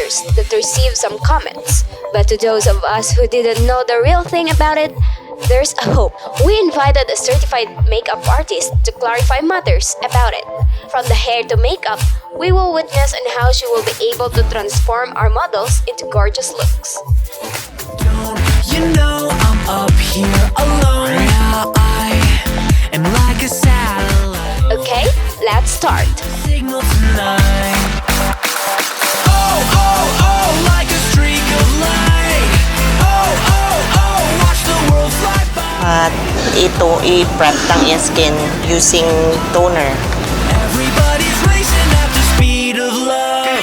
pictures that received some comments. But to those of us who didn't know the real thing about it, there's a hope. We invited a certified makeup artist to clarify matters about it. From the hair to makeup, we will witness on how she will be able to transform our models into gorgeous looks. You know I'm up here alone. Now I am like a satellite. Okay, let's start. Signal tonight. Oh, oh, oh, like a streak of light. Oh, oh, oh, watch the world fly by. At ito, i-prep ang iyong skin using toner. Everybody's racing at the speed of love.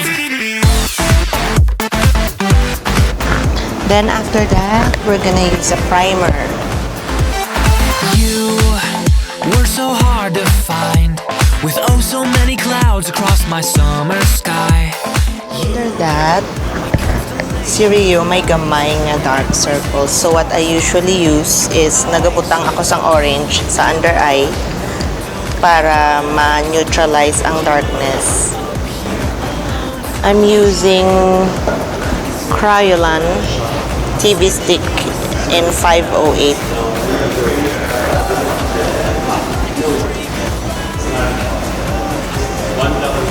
Then after that, we're gonna use a primer. You were so hard to find, with oh so many clouds across my summer sky. After that, si Rio may gamay nga dark circles. So what I usually use is nagabutang ako sang orange sa under eye para ma-neutralize ang darkness. I'm using Kryolan TV stick in 508.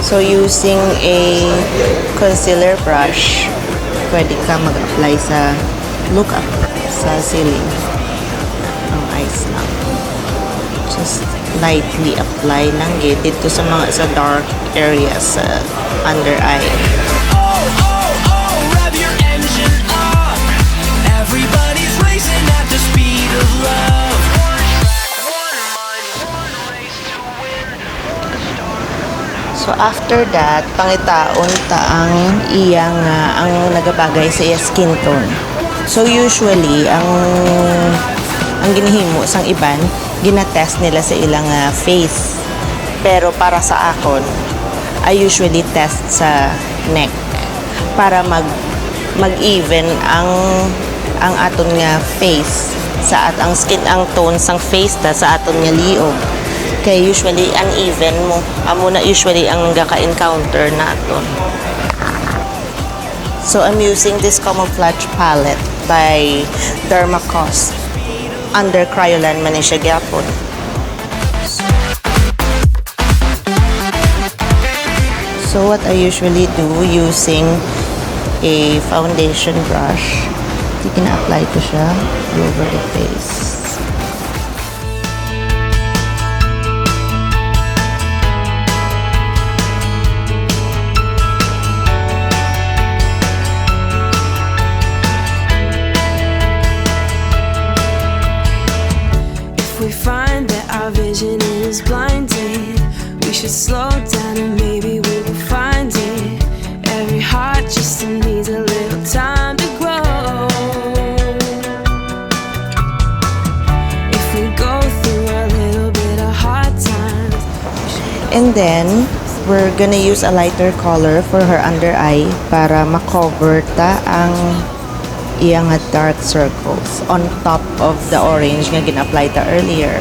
So using a concealer brush, pwede ka mag-apply sa look up sa ceiling. Ang eyes lang. Just lightly apply lang dito sa mga sa dark areas sa under eye. Oh, oh, oh, rev your engine up. Everybody's racing at the speed of love. So after that, pangitaon ta ang iyang ang nagabagay sa iya skin tone. So usually ang ginihimo sang iban, ginatest nila sa ilang face. Pero para sa akon, I usually test sa neck para mag-even ang aton nga face sa ang skin ang tone sang face ta sa aton nga liog. Kaya usually uneven mo. Amo na usually ang gaka-encounter naton. So I'm using this camouflage palette by Dermacos. Under Kryolan man siya gyapon. So what I usually do using a foundation brush, ina-apply ko siya all over the face. We find that our vision is blinded. We should slow down and maybe we will find it. Every heart just needs a little time to grow. If we go through a little bit of hard times. And then, we're gonna use a lighter color for her under eye para makover ta ang iyang dark circles on top of the orange nga gin-apply ta earlier.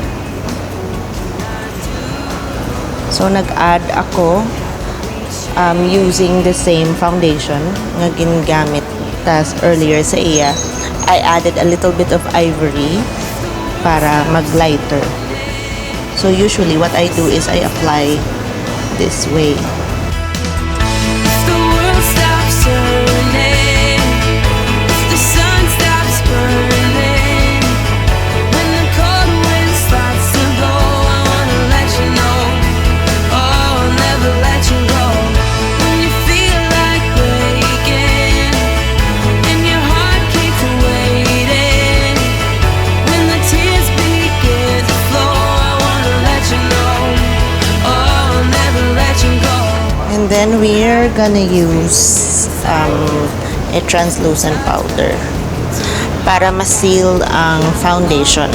So nag-add ako using the same foundation nga ginagamit tas earlier sa iya. I added a little bit of ivory para mag-lighter. So usually what I do is I apply this way. If the world stops turning, if the sun stops burning, when the cold wind starts to blow, I wanna let you know, oh, I'll never let you go. When you feel like breaking, and your heart keeps waiting, when the tears begin to flow, I wanna let you know, oh, I'll never let you go. And then we're gonna use a translucent powder para ma-seal ang foundation.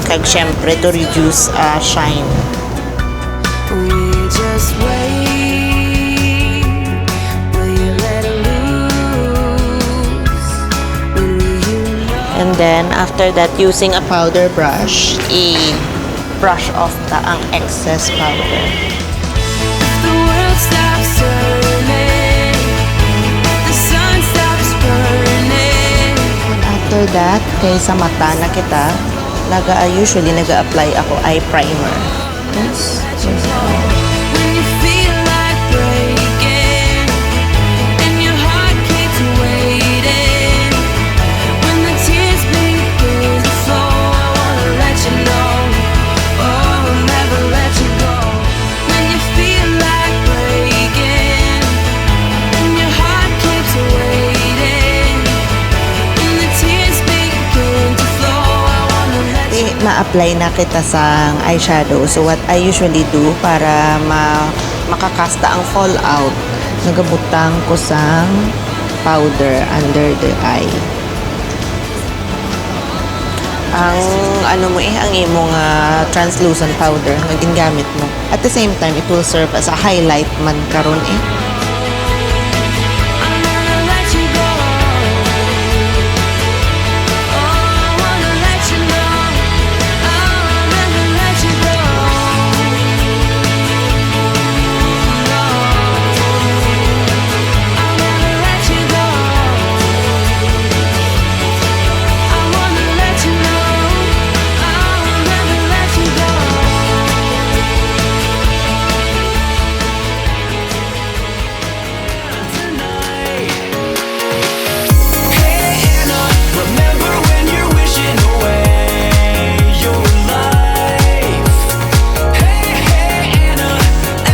Kag syempre to reduce shine. We just wait. Will you let it loose? Will you know? And then after that, using a powder brush, i-brush off ta ang excess powder. If the world stops turning, after that, kay sa mata na kita, usually nag-apply ako eye primer. Yes. When you feel like breaking and your heart keeps waiting, when the tears begin to flow, I wanna let you know, oh, I'll never let you go. When you feel like breaking and your heart keeps waiting, when the tears begin to flow, I wanna let you go. Ma-apply na kita sa eyeshadow. So what I usually do para makakasta ang fallout, nagabutang ko sa powder under the eye. Ang ang imong translucent powder nga gingamit mo. At the same time, it will serve as a highlight man karon eh. I'll never let you go. Oh, I wanna let you know. I'll never let you go. No, I'll never let you go. I wanna let you know. I'll never let you go. Hey Anna, remember when you're wishing away your life? Hey, hey Anna,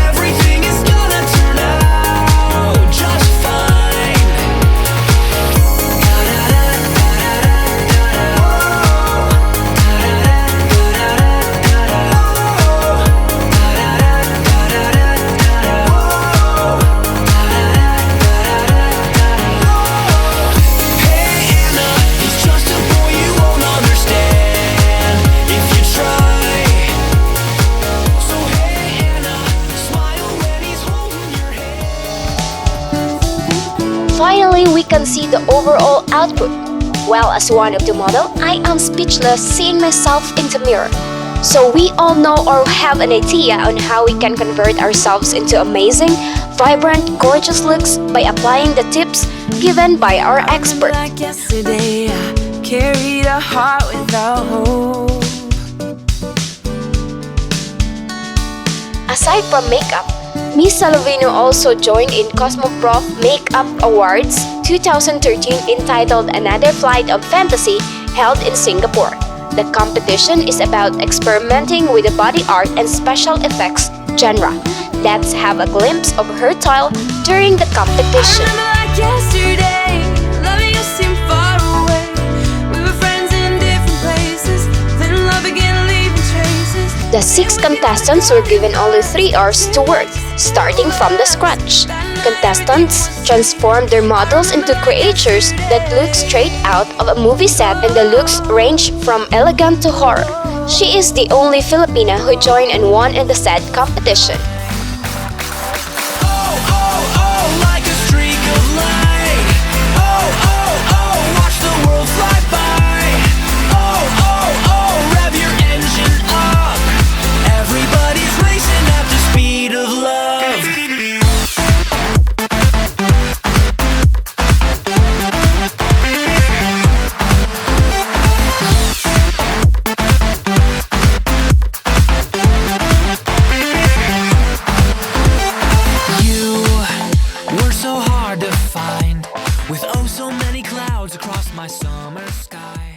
everything is gonna turn out just fine. Hey Anna, he's just a boy you won't understand if you try. So hey Anna, smile when he's holding your hand. Finally, we can see the overall output. Well, as one of the model, I am speechless seeing myself in the mirror. So we all know or have an idea on how we can convert ourselves into amazing, vibrant, gorgeous looks by applying the tips given by our expert. Like yesterday, I carried a heart without hope. Aside from makeup, Miss Salovino also joined in Cosmoprof Makeup Awards 2013 entitled Another Flight of Fantasy held in Singapore. The competition is about experimenting with the body art and special effects genre. Let's have a glimpse of her toil during the competition. I remember like yesterday, loving you seemed far away. We were friends in different places, then love began leaving traces. The 6 contestants were given only 3 hours to work, starting from the scratch. Contestants transformed their models into creatures that look straight out of a movie set, and the looks range from elegant to horror. She is the only Filipina who joined and won in the said competition. Oh, oh, oh, like a streak of light. Oh, oh, oh, watch the world fly by. Oh, oh, oh, rev your engine up. Everybody's racing at the speed of love. You were so hard to find, with oh so many clouds across my summer sky.